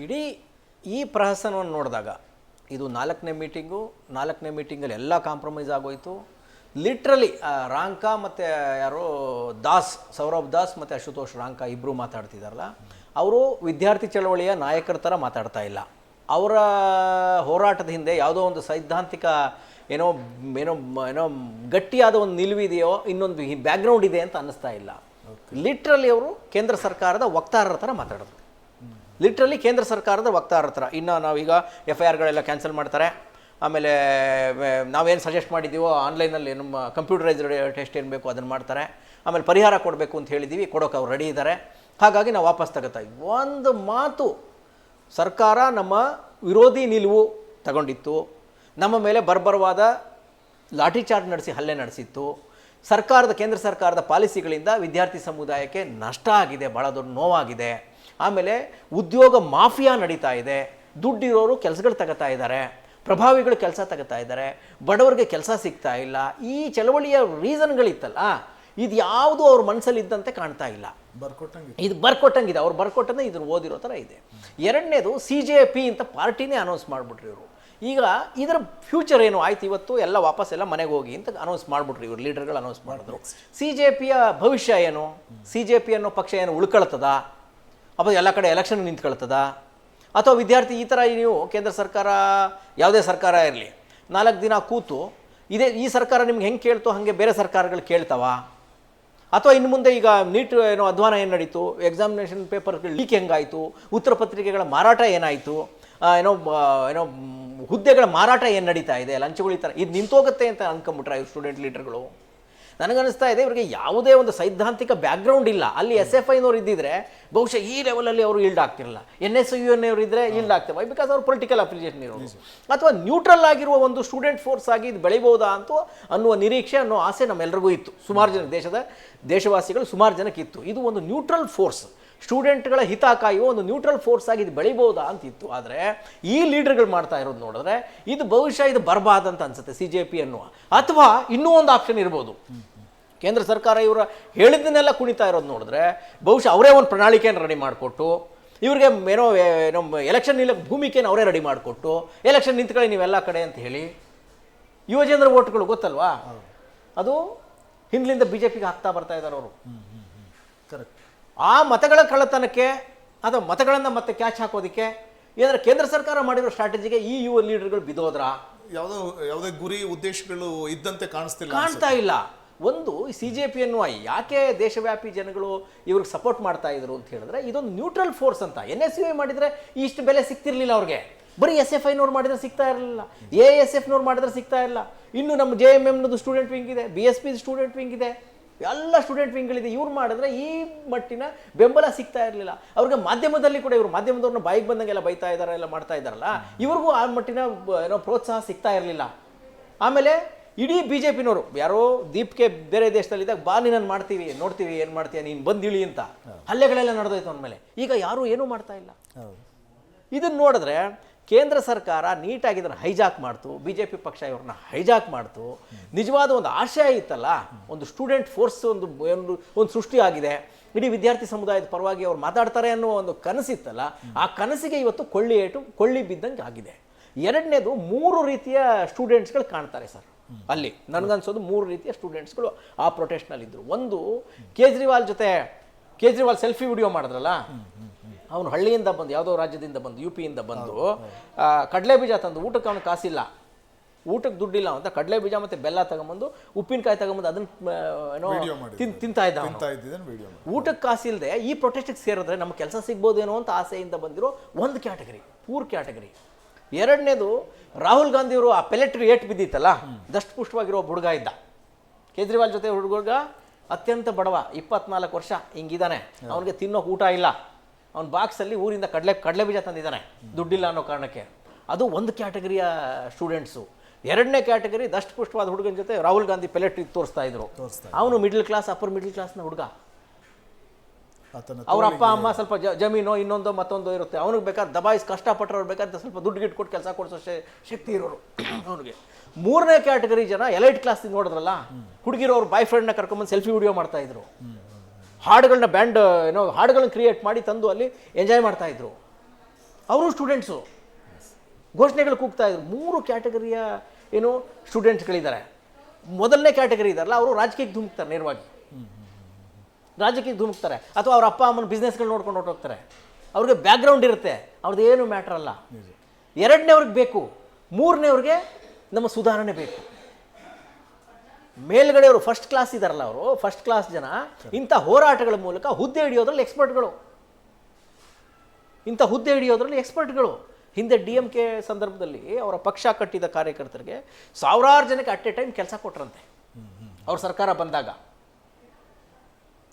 ಇಡೀ ಈ ಪ್ರಹಸನವನ್ನು ನೋಡಿದಾಗ ಇದು ನಾಲ್ಕನೇ ಮೀಟಿಂಗಲ್ಲಿ ಎಲ್ಲ ಕಾಂಪ್ರಮೈಸ್ ಆಗೋಯ್ತು. ಲಿಟ್ರಲಿ ರಾಂಕಾ ಮತ್ತು ಯಾರೋ ಸೌರಭ್ ದಾಸ್ ಮತ್ತು ಅಶುತೋಷ್ ರಾಂಕಾ ಇಬ್ಬರು ಮಾತಾಡ್ತಿದ್ದಾರಲ್ಲ, ಅವರು ವಿದ್ಯಾರ್ಥಿ ಚಳವಳಿಯ ನಾಯಕರ ಥರ ಮಾತಾಡ್ತಾ ಇಲ್ಲ. ಅವರ ಹೋರಾಟದ ಹಿಂದೆ ಯಾವುದೋ ಒಂದು ಸೈದ್ಧಾಂತಿಕ ಏನೋ ಏನೋ ಏನೋ ಗಟ್ಟಿಯಾದ ಒಂದು ನಿಲುವಿದೆಯೋ, ಇನ್ನೊಂದು ಬ್ಯಾಕ್ಗ್ರೌಂಡ್ ಇದೆ ಅಂತ ಅನ್ನಿಸ್ತಾ ಇಲ್ಲ. ಲಿಟ್ರಲಿ ಅವರು ಕೇಂದ್ರ ಸರ್ಕಾರದ ವಕ್ತಾರರ ಥರ ಮಾತಾಡೋದು. ಲಿಟ್ರಲಿ ಕೇಂದ್ರ ಸರ್ಕಾರದ ವಕ್ತಾರರ ಥರ. ಇನ್ನು ನಾವೀಗ FIRಗಳೆಲ್ಲ ಕ್ಯಾನ್ಸಲ್ ಮಾಡ್ತಾರೆ. ಆಮೇಲೆ ನಾವೇನು ಸಜೆಸ್ಟ್ ಮಾಡಿದ್ದೀವೋ ಆನ್ಲೈನಲ್ಲಿ ನಮ್ಮ ಕಂಪ್ಯೂಟರೈಸ್ಡ್ ಟೆಸ್ಟ್ ಏನು ಬೇಕು ಅದನ್ನು ಮಾಡ್ತಾರೆ. ಆಮೇಲೆ ಪರಿಹಾರ ಕೊಡಬೇಕು ಅಂತ ಹೇಳಿದ್ದೀವಿ, ಕೊಡೋಕೆ ಅವ್ರು ರೆಡಿ ಇದ್ದಾರೆ. ಹಾಗಾಗಿ ನಾವು ವಾಪಸ್ ತಗೋತಾ ಇದ್ವಿ. ಒಂದು ಮಾತು ಸರ್ಕಾರ ನಮ್ಮ ವಿರೋಧಿ ನಿಲುವು ತಗೊಂಡಿತ್ತು, ನಮ್ಮ ಮೇಲೆ ಬರ್ಬರವಾದ ಲಾಠಿ ಚಾರ್ಜ್ ನಡೆಸಿ ಹಲ್ಲೆ ನಡೆಸಿತ್ತು. ಕೇಂದ್ರ ಸರ್ಕಾರದ ಪಾಲಿಸಿಗಳಿಂದ ವಿದ್ಯಾರ್ಥಿ ಸಮುದಾಯಕ್ಕೆ ನಷ್ಟ ಆಗಿದೆ, ಭಾಳ ದೊಡ್ಡ ನೋವಾಗಿದೆ. ಆಮೇಲೆ ಉದ್ಯೋಗ ಮಾಫಿಯಾ ನಡೀತಾ ಇದೆ, ದುಡ್ಡಿರೋರು ಕೆಲಸಗಳು ತಗೋತಾ ಇದ್ದಾರೆ, ಪ್ರಭಾವಿಗಳು ಕೆಲಸ ತಗೋತಾ ಇದ್ದಾರೆ, ಬಡವರಿಗೆ ಕೆಲಸ ಸಿಗ್ತಾ ಇಲ್ಲ. ಈ ಚಳವಳಿಯ ರೀಸನ್ಗಳಿತ್ತಲ್ಲ, ಇದು ಯಾವುದು ಅವ್ರ ಮನಸ್ಸಲ್ಲಿ ಇದ್ದಂತೆ ಕಾಣ್ತಾ ಇಲ್ಲ. ಇದು ಬರ್ಕೊಟ್ಟಂಗಿದೆ. ಅವ್ರು ಬರ್ಕೊಟ್ಟಂತೆ ಇದನ್ನು ಓದಿರೋ ಥರ ಇದೆ. ಎರಡನೇದು CJP ಅಂತ ಪಾರ್ಟಿನೇ ಅನೌನ್ಸ್ ಮಾಡಿಬಿಟ್ರಿ ಇವರು. ಈಗ ಇದರ ಫ್ಯೂಚರ್ ಏನು ಆಯ್ತು, ಇವತ್ತು ಎಲ್ಲ ವಾಪಸ್ ಎಲ್ಲ ಮನೆಗೆ ಹೋಗಿ ಅಂತ ಅನೌನ್ಸ್ ಮಾಡಿಬಿಟ್ರಿ ಇವರು, ಲೀಡರ್ಗಳು ಅನೌನ್ಸ್ ಮಾಡಿದ್ರು. CJPಯ ಭವಿಷ್ಯ ಏನು? CJP ಅನ್ನೋ ಪಕ್ಷ ಏನು ಉಳ್ಕೊಳ್ತದ? ಅಥವಾ ಎಲ್ಲ ಕಡೆ ಎಲೆಕ್ಷನ್ ನಿಂತ್ಕೊಳ್ತದ? ಅಥವಾ ವಿದ್ಯಾರ್ಥಿ ಈ ಥರ ನೀವು ಕೇಂದ್ರ ಸರ್ಕಾರ ಯಾವುದೇ ಸರ್ಕಾರ ಇರಲಿ 4 ದಿನ ಕೂತು ಈ ಸರ್ಕಾರ ನಿಮ್ಗೆ ಹೆಂಗೆ ಕೇಳ್ತೋ ಹಾಗೆ ಬೇರೆ ಸರ್ಕಾರಗಳು ಕೇಳ್ತಾವ? ಅಥವಾ ಇನ್ನು ಮುಂದೆ ಈಗ ನೀಟ್ ಏನೋ ಅಧ್ವಾನ ಏನು ನಡೀತು, ಎಕ್ಸಾಮಿನೇಷನ್ ಪೇಪರ್ಗಳು ಲೀಕ್ ಹೆಂಗಾಯಿತು, ಉತ್ತರ ಪತ್ರಿಕೆಗಳ ಮಾರಾಟ ಏನಾಯಿತು, ಏನೋ ಹುದ್ದೆಗಳ ಮಾರಾಟ ಏನು ನಡೀತಾ ಇದೆ, ಲಂಚಗಳು ಈ ಥರ ಇದು ನಿಂತೋಗುತ್ತೆ ಅಂತ ಅಂದ್ಕೊಂಬಿಟ್ರೆ ಇವ್ರು ಸ್ಟೂಡೆಂಟ್ ಲೀಡರ್ಗಳು. ನನಗನ್ನಿಸ್ತಾ ಇದೆ ಇವರಿಗೆ ಯಾವುದೇ ಒಂದು ಸೈದ್ಧಾಂತಿಕ ಬ್ಯಾಕ್ಗ್ರೌಂಡ್ ಇಲ್ಲ. ಅಲ್ಲಿ SFIನವ್ರು ಇದ್ದಿದ್ರೆ ಬಹುಶಃ ಈ ಲೆವೆಲಲ್ಲಿ ಅವರು ಈಲ್ಡ್ ಆಗ್ತಿರಲಿಲ್ಲ. NSUನವರು ಇದ್ದರೆ ಈಲ್ಡ್ ಆಗ್ತವೆ, ಬಿಕಾಸ್ ಅವ್ರು ಪೊಲಿಟಿಕಲ್ ಅಫಿಲಿಯೇಷನ್ ಇರೋರು. ಅಥವಾ ನ್ಯೂಟ್ರಲ್ ಆಗಿರುವ ಒಂದು ಸ್ಟೂಡೆಂಟ್ ಫೋರ್ಸ್ ಆಗಿ ಇದು ಬೆಳಿಬೋದಾ ಅಂತ ಅನ್ನುವ ನಿರೀಕ್ಷೆ, ಅನ್ನೋ ಆಸೆ ನಮ್ಮೆಲ್ಲರಿಗೂ ಇತ್ತು. ಸುಮಾರು ಜನ ದೇಶವಾಸಿಗಳು ಸುಮಾರು ಜನಕ್ಕಿತ್ತು. ಇದು ಒಂದು ನ್ಯೂಟ್ರಲ್ ಫೋರ್ಸ್, ಸ್ಟೂಡೆಂಟ್ಗಳ ಹಿತ ಕಾಯುವ ಒಂದು ನ್ಯೂಟ್ರಲ್ ಫೋರ್ಸ್ ಆಗಿ ಇದು ಬೆಳಿಬೋದಾ ಅಂತಿತ್ತು. ಆದರೆ ಈ ಲೀಡರ್ಗಳು ಮಾಡ್ತಾ ಇರೋದು ನೋಡಿದ್ರೆ ಇದು ಬಹುಶಃ ಇದು ಬರಬಾರ್ದಂತ ಅನ್ಸುತ್ತೆ CJP ಅನ್ನುವ. ಅಥವಾ ಇನ್ನೂ ಒಂದು ಆಪ್ಷನ್ ಇರ್ಬೋದು, ಕೇಂದ್ರ ಸರ್ಕಾರ ಇವರ ಹೇಳಿದ್ದನ್ನೆಲ್ಲ ಕುಣಿತಾ ಇರೋದು ನೋಡಿದ್ರೆ ಬಹುಶಃ ಅವರೇ ಒಂದು ಪ್ರಣಾಳಿಕೆಯನ್ನು ರೆಡಿ ಮಾಡಿಕೊಟ್ಟು ಇವ್ರಿಗೆ ಏನೋ ಎಲೆಕ್ಷನ್ ನಿಲ್ಲಕ್ಕೆ ಭೂಮಿಕೆಯನ್ನು ಅವರೇ ರೆಡಿ ಮಾಡಿಕೊಟ್ಟು ಎಲೆಕ್ಷನ್ ನಿಂತ್ಕೊಳ್ಳಿ ನೀವೆಲ್ಲ ಕಡೆ ಅಂತ ಹೇಳಿ ಯುವಜನರ ಓಟ್ಗಳು ಗೊತ್ತಲ್ವಾ, ಅದು ಹಿಂದ್ಲಿಂದ BJPಗೆ ಹಾಕ್ತಾ ಬರ್ತಾ ಇದ್ದಾರೆ ಅವರು. ಕರೆಕ್ಟ್. ಆ ಮತಗಳ ಕಳ್ಳತನಕ್ಕೆ ಅಥವಾ ಮತಗಳನ್ನು ಮತ್ತೆ ಕ್ಯಾಚ್ ಹಾಕೋದಕ್ಕೆ ಏನಾದ್ರೆ ಕೇಂದ್ರ ಸರ್ಕಾರ ಮಾಡಿರೋ ಸ್ಟ್ರಾಟಜಿಗೆ ಈ ಯುವ ಲೀಡರ್ಗಳು ಬಿದ್ದೋದ್ರ? ಯಾವುದೇ ಗುರಿ ಉದ್ದೇಶಗಳು ಇದ್ದಂತೆ ಕಾಣ್ತಾ ಇಲ್ಲ. ಒಂದು CJP ಅನ್ನುವ ಯಾಕೆ ದೇಶವ್ಯಾಪಿ ಜನಗಳು ಇವ್ರಿಗೆ ಸಪೋರ್ಟ್ ಮಾಡ್ತಾ ಇದ್ರು ಅಂತ ಹೇಳಿದ್ರೆ ಇದೊಂದು ನ್ಯೂಟ್ರಲ್ ಫೋರ್ಸ್ ಅಂತ. NSUI ಮಾಡಿದರೆ ಇಷ್ಟು ಬೆಲೆ ಸಿಗ್ತಿರ್ಲಿಲ್ಲ ಅವ್ರಿಗೆ, ಬರೀ SFIನವ್ರು ಮಾಡಿದ್ರೆ ಸಿಗ್ತಾ ಇರಲಿಲ್ಲ, ASFನವ್ರು ಮಾಡಿದ್ರೆ ಸಿಗ್ತಾ ಇರಲಿಲ್ಲ. ಇನ್ನು ನಮ್ಮ JMMನದು ಸ್ಟೂಡೆಂಟ್ ವಿಂಗ್ ಇದೆ, BSP ಸ್ಟೂಡೆಂಟ್ ವಿಂಗ್ ಇದೆ, ಎಲ್ಲ ಸ್ಟೂಡೆಂಟ್ ವಿಂಗ್ಗಳಿದೆ. ಇವ್ರು ಮಾಡಿದ್ರೆ ಈ ಮಟ್ಟಿನ ಬೆಂಬಲ ಸಿಗ್ತಾ ಇರಲಿಲ್ಲ ಅವ್ರಿಗೆ. ಮಾಧ್ಯಮದಲ್ಲಿ ಕೂಡ ಇವರು ಮಾಧ್ಯಮದವ್ರನ್ನ ಬಾಯಿಗೆ ಬಂದಂಗೆಲ್ಲ ಬೈತಾ ಇದ್ದಾರೆ, ಎಲ್ಲ ಮಾಡ್ತಾ ಇದ್ದಾರಲ್ಲ, ಇವ್ರಿಗೂ ಆ ಮಟ್ಟಿನ ಏನೋ ಪ್ರೋತ್ಸಾಹ ಸಿಗ್ತಾ ಇರಲಿಲ್ಲ. ಆಮೇಲೆ ಇಡೀ BJPನವರು ಯಾರೋ ದೀಪ್ಗೆ ಬೇರೆ ದೇಶದಲ್ಲಿದ್ದಾಗ ಬಾ ನೀನು ಮಾಡ್ತೀವಿ ನೋಡ್ತೀವಿ ಏನು ಮಾಡ್ತೀಯ ನೀನು ಬಂದಿಳಿ ಅಂತ ಹಲ್ಲೆಗಳೆಲ್ಲ ನಡೆದೋಯ್ತು ಅವನ ಮೇಲೆ. ಈಗ ಯಾರೂ ಏನೂ ಮಾಡ್ತಾ ಇಲ್ಲ. ಇದನ್ನು ನೋಡಿದ್ರೆ ಕೇಂದ್ರ ಸರ್ಕಾರ ನೀಟಾಗಿ ಇದನ್ನು ಹೈಜಾಕ್ ಮಾಡ್ತು, BJP ಪಕ್ಷ ಇವ್ರನ್ನ ಹೈಜಾಕ್ ಮಾಡ್ತು. ನಿಜವಾದ ಒಂದು ಆಶಯ ಇತ್ತಲ್ಲ, ಒಂದು ಸ್ಟೂಡೆಂಟ್ ಫೋರ್ಸ್ ಒಂದು ಸೃಷ್ಟಿಯಾಗಿದೆ, ಇಡೀ ವಿದ್ಯಾರ್ಥಿ ಸಮುದಾಯದ ಪರವಾಗಿ ಅವ್ರು ಮಾತಾಡ್ತಾರೆ ಅನ್ನೋ ಒಂದು ಕನಸಿತ್ತಲ್ಲ, ಆ ಕನಸಿಗೆ ಇವತ್ತು ಕೊಳ್ಳಿ ಬಿದ್ದಂಗೆ ಆಗಿದೆ. ಎರಡನೇದು 3 ರೀತಿಯ ಸ್ಟೂಡೆಂಟ್ಸ್ಗಳು ಕಾಣ್ತಾರೆ ಸರ್ ಅಲ್ಲಿ. ನನಗನ್ಸೋದು 3 ರೀತಿಯ ಸ್ಟೂಡೆಂಟ್ಸ್ಗಳು ಆ ಪ್ರೊಟೆಸ್ಟ್ನಲ್ಲಿದ್ದರು. ಒಂದು ಕೇಜ್ರಿವಾಲ್ ಸೆಲ್ಫಿ ವಿಡಿಯೋ ಮಾಡಿದ್ರಲ್ಲ, ಅವನು ಹಳ್ಳಿಯಿಂದ ಬಂದು ಯಾವುದೋ ರಾಜ್ಯದಿಂದ ಬಂದು UPಯಿಂದ ಬಂದು ಕಡಲೆ ಬೀಜ ತಂದು ಊಟಕ್ಕೆ ಅವನು ಕಾಸಿಲ್ಲ, ಊಟಕ್ಕೆ ದುಡ್ಡಿಲ್ಲ ಅಂತ ಕಡಲೆ ಬೀಜ ಮತ್ತು ಬೆಲ್ಲ ತಗೊಂಬಂದು ಉಪ್ಪಿನಕಾಯಿ ತಗೊಂಬಂದು ಅದನ್ನು ತಿಂತಾ ಇದ್ದ. ಊಟಕ್ಕೆ ಕಾಸಿಲ್ಲದೆ ಈ ಪ್ರೊಟೆಸ್ಟಿಗೆ ಸೇರಿದ್ರೆ ನಮ್ಮ ಕೆಲಸ ಸಿಗ್ಬೋದೇನೋ ಅಂತ ಆಸೆಯಿಂದ ಬಂದಿರೋ ಒಂದು ಕ್ಯಾಟಗರಿ, ಪೂರ್ ಕ್ಯಾಟಗರಿ. ಎರಡನೇದು ರಾಹುಲ್ ಗಾಂಧಿಯವರು ಆ ಪೆಲೆಟ್ರಿ ಏಟ್ ಬಿದ್ದಿತ್ತಲ್ಲ, ದಷ್ಟಪುಷ್ಟವಾಗಿರೋ ಹುಡುಗ ಇದ್ದ, ಕೇಜ್ರಿವಾಲ್ ಜೊತೆ ಹುಡುಗ ಅತ್ಯಂತ ಬಡವ, 24 ವರ್ಷ ಹಿಂಗಿದ್ದಾನೆ, ಅವನಿಗೆ ತಿನ್ನೋಕೆ ಊಟ ಇಲ್ಲ, ಅವನ ಬಾಕ್ಸಲ್ಲಿ ಊರಿಂದ ಕಡಲೆ ಬೀಜ ತಂದಿದ್ದಾನೆ ದುಡ್ಡಿಲ್ಲ ಅನ್ನೋ ಕಾರಣಕ್ಕೆ. ಅದು ಒಂದು ಕ್ಯಾಟಗರಿಯ ಸ್ಟೂಡೆಂಟ್ಸು. ಎರಡನೇ ಕ್ಯಾಟಗರಿ ದಷ್ಟಪುಷ್ಟವಾದ ಹುಡುಗನ ಜೊತೆ ರಾಹುಲ್ ಗಾಂಧಿ ಪೆಲೆಟ್ರಿ ತೋರಿಸ್ತಾ ಇದ್ರು. ಅವನು ಮಿಡ್ಲ್ ಕ್ಲಾಸ್, ಅಪ್ಪರ್ ಮಿಡ್ಲ್ ಕ್ಲಾಸ್ನ ಹುಡುಗ. ಅವ್ರ ಅಪ್ಪ ಅಮ್ಮ ಸ್ವಲ್ಪ ಜಮೀನು ಇನ್ನೊಂದು ಮತ್ತೊಂದು ಇರುತ್ತೆ, ಅವ್ನಿಗೆ ಬೇಕಾದ್ರೆ ದಬಾಯಿಸಿ ಕಷ್ಟಪಟ್ಟವ್ರು ಬೇಕಾದ್ರೆ ಸ್ವಲ್ಪ ದುಡ್ಡು ಗಿಟ್ಟು ಕೊಟ್ಟು ಕೆಲಸ ಕೊಡಿಸೋ ಶಕ್ತಿ ಇರೋರು ಅವನಿಗೆ. 3ನೇ ಕ್ಯಾಟಗರಿ ಜನ ಎಲೈಟ್ ಕ್ಲಾಸ್ ನೋಡಿದ್ರಲ್ಲ, ಹುಡುಗಿರೋರು ಬಾಯ್ ಫ್ರೆಂಡ್ನ ಕರ್ಕೊಂಬಂದು ಸೆಲ್ಫಿ ವಿಡಿಯೋ ಮಾಡ್ತಾ ಇದ್ರು, ಹಾಡುಗಳನ್ನ ಹಾಡುಗಳನ್ನ ಕ್ರಿಯೇಟ್ ಮಾಡಿ ತಂದು ಅಲ್ಲಿ ಎಂಜಾಯ್ ಮಾಡ್ತಾ ಇದ್ರು. ಅವರು ಸ್ಟೂಡೆಂಟ್ಸು. ಘೋಷಣೆಗಳು ಕೂಗ್ತಾ ಇದ್ರು. 3 ಕ್ಯಾಟಗರಿಯ ಏನು ಸ್ಟೂಡೆಂಟ್ಸ್ಗಳಿದ್ದಾರೆ. ಮೊದಲನೇ ಕ್ಯಾಟಗರಿ ಇದ್ದಾರಲ್ಲ, ಅವರು ರಾಜಕೀಯಕ್ಕೆ ಧುಮುಕ್ತಾರೆ, ನೇರವಾಗಿ ರಾಜಕೀಯಕ್ಕೆ ಧುಮುಕ್ತಾರೆ, ಅಥವಾ ಅವ್ರ ಅಪ್ಪ ಅಮ್ಮನ ಬಿಸ್ನೆಸ್ಗಳು ನೋಡ್ಕೊಂಡು ಹೊರಟೋಗ್ತಾರೆ. ಅವ್ರಿಗೆ ಬ್ಯಾಕ್ಗ್ರೌಂಡ್ ಇರುತ್ತೆ, ಅವ್ರದ್ದು ಏನು ಮ್ಯಾಟ್ರ್ ಅಲ್ಲ. 2ನೇವ್ರಿಗೆ ಬೇಕು, 3ನೇವ್ರಿಗೆ ನಮ್ಮ ಸುಧಾರಣೆ ಬೇಕು. ಮೇಲ್ಗಡೆಯವರು ಫಸ್ಟ್ ಕ್ಲಾಸ್ ಇದ್ದಾರಲ್ಲ, ಅವರು ಫಸ್ಟ್ ಕ್ಲಾಸ್ ಜನ ಇಂಥ ಹೋರಾಟಗಳ ಮೂಲಕ ಹುದ್ದೆ ಹಿಡಿಯೋದ್ರಲ್ಲಿ ಎಕ್ಸ್ಪರ್ಟ್ಗಳು. ಹಿಂದೆ DMK ಸಂದರ್ಭದಲ್ಲಿ ಅವರ ಪಕ್ಷ ಕಟ್ಟಿದ ಕಾರ್ಯಕರ್ತರಿಗೆ 1000 ಜನಕ್ಕೆ ಅಟ್ ಎ ಟೈಮ್ ಕೆಲಸ ಕೊಟ್ರಂತೆ ಅವ್ರ ಸರ್ಕಾರ ಬಂದಾಗ.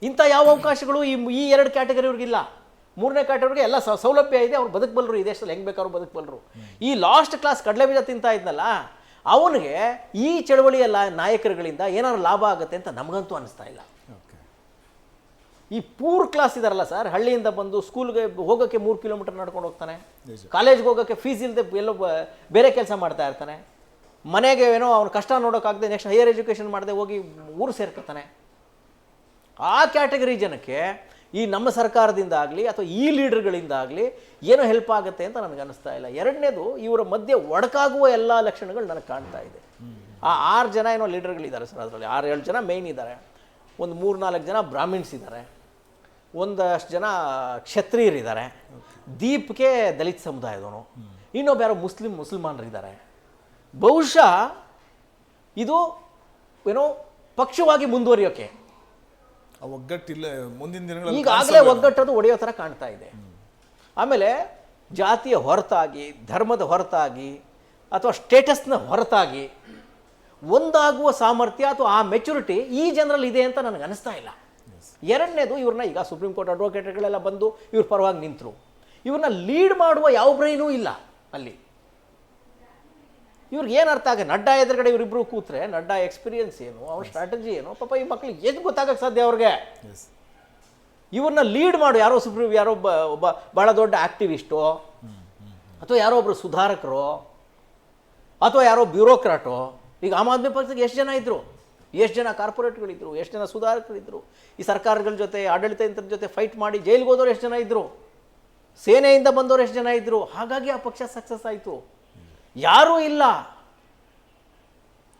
ಇಂಥ ಯಾವ ಅವಕಾಶಗಳು ಈ 2 ಕ್ಯಾಟಗರಿಯವ್ರಿಗಿಲ್ಲ. 3ನೇ ಕ್ಯಾಟಗರಿಗೆ ಎಲ್ಲ ಸೌಲಭ್ಯ ಇದೆ, ಅವ್ರು ಬದುಕಬಲ್ಲರು, ಈ ದೇಶದಲ್ಲಿ ಹೆಂಗೆ ಬೇಕಾದ್ರೂ ಬದುಕಬಲ್ಲರು. ಈ ಲಾಸ್ಟ್ ಕ್ಲಾಸ್ ಕಡಲೆ ಬೀಜ ತಿಂತಾ ಇದ್ನಲ್ಲ, ಅವನಿಗೆ ಈ ಚಳವಳಿಯ ನಾಯಕರುಗಳಿಂದ ಏನಾದ್ರು ಲಾಭ ಆಗುತ್ತೆ ಅಂತ ನಮಗಂತೂ ಅನಿಸ್ತಾ ಇಲ್ಲ. ಈ ಪೂರ್ ಕ್ಲಾಸ್ ಇದಾರಲ್ಲ ಸರ್, ಹಳ್ಳಿಯಿಂದ ಬಂದು ಸ್ಕೂಲ್ಗೆ ಹೋಗೋಕ್ಕೆ 3 ಕಿಲೋಮೀಟರ್ ನಡ್ಕೊಂಡು ಹೋಗ್ತಾನೆ, ಕಾಲೇಜ್ಗೆ ಹೋಗೋಕ್ಕೆ ಫೀಸ್ ಇಲ್ಲದೆ ಎಲ್ಲೋ ಬೇರೆ ಕೆಲಸ ಮಾಡ್ತಾ ಇರ್ತಾನೆ, ಮನೆಗೆ ಏನೋ ಅವ್ನು ಕಷ್ಟ ನೋಡೋಕ್ಕಾಗದೆ ನೆಕ್ಸ್ಟ್ ಹೈಯರ್ ಎಜುಕೇಷನ್ ಮಾಡದೆ ಹೋಗಿ ಊರು ಸೇರ್ಕೊತಾನೆ. ಆ ಕ್ಯಾಟಗರಿ ಜನಕ್ಕೆ ಈ ನಮ್ಮ ಸರ್ಕಾರದಿಂದ ಆಗಲಿ ಅಥವಾ ಈ ಲೀಡರ್ಗಳಿಂದ ಆಗಲಿ ಏನೋ ಹೆಲ್ಪ್ ಆಗುತ್ತೆ ಅಂತ ನನಗೆ ಅನಿಸ್ತಾ ಇಲ್ಲ. 2ನೇದು, ಇವರ ಮಧ್ಯೆ ಒಡಕಾಗುವ ಎಲ್ಲ ಲಕ್ಷಣಗಳು ನನಗೆ ಕಾಣ್ತಾ ಇದೆ. ಆ 6 ಜನ ಏನೋ ಲೀಡರ್ಗಳಿದ್ದಾರೆ ಸರ್, ಅದರಲ್ಲಿ 6-7 ಜನ ಮೇಯ್ನ್ ಇದ್ದಾರೆ, ಒಂದು 3-4 ಜನ ಬ್ರಾಹ್ಮಿಣ್ಸ್ ಇದ್ದಾರೆ, ಒಂದಷ್ಟು ಜನ ಕ್ಷತ್ರಿಯರಿದ್ದಾರೆ, ದೀಪ್ಗೆ ದಲಿತ ಸಮುದಾಯದವನು, ಇನ್ನೊಬ್ಬ ಯಾರೋ ಮುಸಲ್ಮಾನರಿದ್ದಾರೆ. ಬಹುಶಃ ಇದು ಏನೋ ಪಕ್ಷವಾಗಿ ಮುಂದುವರಿಯೋಕೆ ಒಗ್ಗಟ್ಟಿಲ್ಲ ಮುಂದಿನ ದಿನಗಳಲ್ಲಿ ಈಗಾಗಲೇ ಒಗ್ಗಟ್ಟದು ಒಡೆಯೋ ಥರ ಕಾಣ್ತಾ ಇದೆ. ಆಮೇಲೆ ಜಾತಿಯ ಹೊರತಾಗಿ, ಧರ್ಮದ ಹೊರತಾಗಿ ಅಥವಾ ಸ್ಟೇಟಸ್ನ ಹೊರತಾಗಿ ಒಂದಾಗುವ ಸಾಮರ್ಥ್ಯ ಅಥವಾ ಆ ಮೆಚುರಿಟಿ ಈ ಜನರಲ್ಲಿ ಇದೆ ಅಂತ ನನಗೆ ಅನಿಸ್ತಾ ಇಲ್ಲ. 2ನೇದು, ಇವ್ರನ್ನ ಈಗ ಸುಪ್ರೀಂ ಕೋರ್ಟ್ ಅಡ್ವೊಕೇಟ್ಗಳೆಲ್ಲ ಬಂದು ಇವ್ರ ಪರವಾಗಿ ನಿಂತರು, ಇವ್ರನ್ನ ಲೀಡ್ ಮಾಡುವ ಯಾವ ಬ್ರೈನೂ ಇಲ್ಲ ಅಲ್ಲಿ. ಇವ್ರಿಗೆ ಏನು ಅರ್ಥ ಆಗ, ನಡ್ಡಾ ಎದುರುಗಡೆ ಇವರಿಬ್ಬರು ಕೂತ್ರೆ ನಡ್ಡಾ ಎಕ್ಸ್ಪೀರಿಯನ್ಸ್ ಏನು, ಅವ್ರ ಸ್ಟ್ರಾಟಜಿ ಏನು, ಪಾಪ ಈ ಮಕ್ಳಿಗೆ ಏನು ಗೊತ್ತಾಗಕ್ಕೆ ಸಾಧ್ಯ ಅವ್ರಿಗೆ? ಇವ್ರನ್ನ ಲೀಡ್ ಮಾಡು ಯಾರೋ ಒಬ್ಬ ಭಾಳ ದೊಡ್ಡ ಆಕ್ಟಿವಿಸ್ಟೋ, ಅಥವಾ ಯಾರೋ ಒಬ್ಬರು ಸುಧಾರಕರು, ಅಥವಾ ಯಾರೋ ಬ್ಯೂರೋಕ್ರಾಟೋ. ಈಗ ಆಮ್ ಆದ್ಮಿ ಪಕ್ಷಕ್ಕೆ ಎಷ್ಟು ಜನ ಇದ್ದರು, ಎಷ್ಟು ಜನ ಕಾರ್ಪೊರೇಟ್ಗಳಿದ್ರು, ಎಷ್ಟು ಜನ ಸುಧಾರಕರಿದ್ದರು, ಈ ಸರ್ಕಾರಗಳ ಜೊತೆ ಆಡಳಿತದ ಜೊತೆ ಫೈಟ್ ಮಾಡಿ ಜೈಲಿಗೆ ಹೋದವ್ರು ಎಷ್ಟು ಜನ ಇದ್ದರು, ಸೇನೆಯಿಂದ ಬಂದವರು ಎಷ್ಟು ಜನ ಇದ್ದರು. ಹಾಗಾಗಿ ಆ ಪಕ್ಷ ಸಕ್ಸಸ್ ಆಯಿತು. ಯಾರೂ ಇಲ್ಲ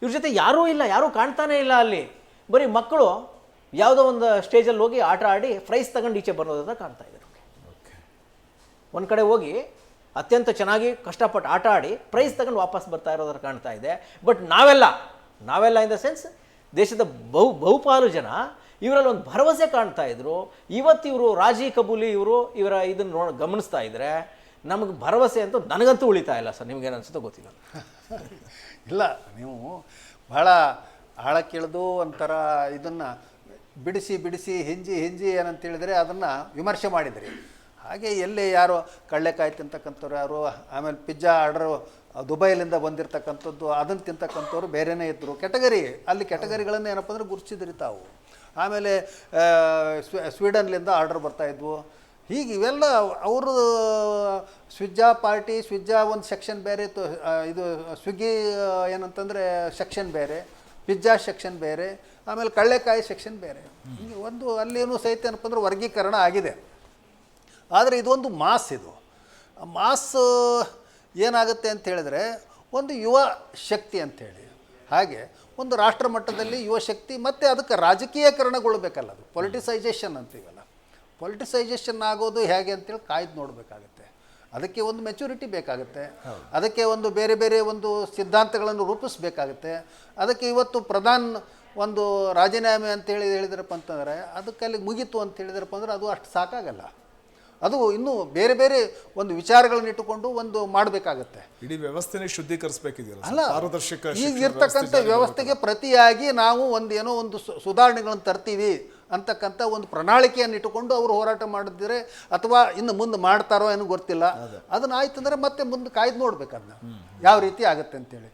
ಇವ್ರ ಜೊತೆ, ಯಾರೂ ಕಾಣ್ತಾನೆ ಇಲ್ಲ ಅಲ್ಲಿ. ಬರೀ ಮಕ್ಕಳು ಯಾವುದೋ ಒಂದು ಸ್ಟೇಜಲ್ಲಿ ಹೋಗಿ ಆಟ ಆಡಿ ಪ್ರೈಸ್ ತಗೊಂಡು ಈಚೆ ಬರೋದಂತ ಕಾಣ್ತಾ ಇದೆ. ಒಂದು ಕಡೆ ಹೋಗಿ ಅತ್ಯಂತ ಚೆನ್ನಾಗಿ ಕಷ್ಟಪಟ್ಟು ಆಟ ಆಡಿ ಪ್ರೈಸ್ ತಗೊಂಡು ವಾಪಸ್ ಬರ್ತಾ ಇರೋದ್ರ ಕಾಣ್ತಾ ಇದೆ. ಬಟ್ ನಾವೆಲ್ಲ ಇನ್ ದ ಸೆನ್ಸ್ ದೇಶದ ಬಹುಪಾಲು ಜನ ಇವರಲ್ಲಿ ಒಂದು ಭರವಸೆ ಕಾಣ್ತಾ ಇದ್ರು. ಇವತ್ತು ಇವರು ರಾಜಿ ಕಬೂಲಿ ಇವರ ಇದನ್ನು ಗಮನಿಸ್ತಾ ಇದ್ರೆ ನಮಗೆ ಭರವಸೆ ಅಂತೂ ನನಗಂತೂ ಉಳಿತಾ ಇಲ್ಲ ಸರ್. ನಿಮ್ಗೇನು ಅನ್ಸುತ್ತೋ ಗೊತ್ತಿಲ್ಲ. ಇಲ್ಲ, ನೀವು ಭಾಳ ಆಳಕ್ಕಿಳಿದು ಒಂಥರ ಇದನ್ನು ಬಿಡಿಸಿ ಹಿಂಜಿ ಏನಂತ ಹೇಳಿದರೆ ಅದನ್ನು ವಿಮರ್ಶೆ ಮಾಡಿದ್ರಿ. ಹಾಗೆ ಎಲ್ಲಿ ಯಾರೋ ಕಳ್ಳೆಕಾಯಿ ತಿಂತಕ್ಕಂಥವ್ರು ಯಾರು, ಆಮೇಲೆ ಪಿಜ್ಜಾ ಆರ್ಡರು ದುಬೈಲಿಂದ ಬಂದಿರತಕ್ಕಂಥದ್ದು ಅದನ್ನು ತಿಂತಕ್ಕಂಥವ್ರು ಬೇರೆಯೇ ಇದ್ದರು. ಅಲ್ಲಿ ಕ್ಯಾಟಗರಿಗಳನ್ನು ಏನಪ್ಪ ಅಂದರೆ ಗುರುತಿಸಿದ್ರಿ ತಾವು. ಆಮೇಲೆ ಸ್ವೀಡನ್ಲಿಂದ ಆರ್ಡರ್ ಬರ್ತಾಯಿದ್ವು. ಹೀಗೆ ಇವೆಲ್ಲ ಅವರು ಸ್ವಿಜ್ಜಾ ಒಂದು ಸೆಕ್ಷನ್ ಬೇರೆ ಇತ್ತು, ಇದು ಸ್ವಿಗ್ಗಿ ಏನಂತಂದರೆ ಸೆಕ್ಷನ್ ಬೇರೆ, ಪಿಜ್ಜಾ ಸೆಕ್ಷನ್ ಬೇರೆ, ಆಮೇಲೆ ಕಳ್ಳೆಕಾಯಿ ಸೆಕ್ಷನ್ ಬೇರೆ. ಹೀಗೆ ಒಂದು ಅಲ್ಲೇನು ಸಹಿತ ಏನಪ್ಪ ಅಂದ್ರೆ ವರ್ಗೀಕರಣ ಆಗಿದೆ. ಆದರೆ ಇದೊಂದು ಇದು ಮಾಸ್ ಏನಾಗುತ್ತೆ ಅಂತ ಹೇಳಿದ್ರೆ ಒಂದು ಯುವ ಶಕ್ತಿ ಅಂಥೇಳಿ, ಹಾಗೆ ಒಂದು ರಾಷ್ಟ್ರ ಮಟ್ಟದಲ್ಲಿ ಯುವ ಶಕ್ತಿ ಮತ್ತು ಅದಕ್ಕೆ ರಾಜಕೀಯಕರಣಗೊಳ್ಳಬೇಕಲ್ಲ, ಅದು ಪೊಲಿಟಿಸೈಜೇಷನ್ ಅಂತೀವಲ್ಲ, ಪೊಲಿಟಿಸೈಜೇಷನ್ ಆಗೋದು ಹೇಗೆ ಅಂತೇಳಿ ಕಾಯ್ದು ನೋಡಬೇಕಾಗುತ್ತೆ. ಅದಕ್ಕೆ ಒಂದು ಮೆಚುರಿಟಿ ಬೇಕಾಗುತ್ತೆ, ಅದಕ್ಕೆ ಒಂದು ಬೇರೆ ಒಂದು ಸಿದ್ಧಾಂತಗಳನ್ನು ರೂಪಿಸಬೇಕಾಗುತ್ತೆ. ಅದಕ್ಕೆ ಇವತ್ತು ಒಂದು ರಾಜೀನಾಮೆ ಅಂತೇಳಿ ಹೇಳಿದ್ರಪ್ಪ ಅಂತಂದರೆ ಅದಕ್ಕೆ ಅಲ್ಲಿ ಮುಗೀತು ಅಂತ ಹೇಳಿದ್ರಪ್ಪ ಅಂದ್ರೆ ಅದು ಅಷ್ಟು ಸಾಕಾಗಲ್ಲ. ಅದು ಇನ್ನೂ ಬೇರೆ ಒಂದು ವಿಚಾರಗಳನ್ನ ಇಟ್ಟುಕೊಂಡು ಒಂದು ಮಾಡಬೇಕಾಗತ್ತೆ. ಇಡೀ ವ್ಯವಸ್ಥೆನೇ ಶುದ್ಧೀಕರಿಸಬೇಕಿದೆಯಲ್ಲ, ಅಲ್ಲ ಪಾರದರ್ಶಕ ಈಗ ಇರ್ತಕ್ಕಂಥ ವ್ಯವಸ್ಥೆಗೆ ಪ್ರತಿಯಾಗಿ ನಾವು ಒಂದು ಸುಧಾರಣೆಗಳನ್ನು ತರ್ತೀವಿ ಅಂತಕ್ಕಂಥ ಒಂದು ಪ್ರಣಾಳಿಕೆಯನ್ನು ಇಟ್ಟುಕೊಂಡು ಅವರು ಹೋರಾಟ ಮಾಡಿದ್ರೆ, ಅಥವಾ ಇನ್ನು ಮುಂದೆ ಮಾಡ್ತಾರೋ ಏನೋ ಗೊತ್ತಿಲ್ಲ. ಅದನ್ನ ಆಯ್ತಂದ್ರೆ ಮತ್ತೆ ಮುಂದೆ ಕಾಯ್ದು ನೋಡ್ಬೇಕು ಅದನ್ನ ಯಾವ ರೀತಿ ಆಗುತ್ತೆ ಅಂತೇಳಿ.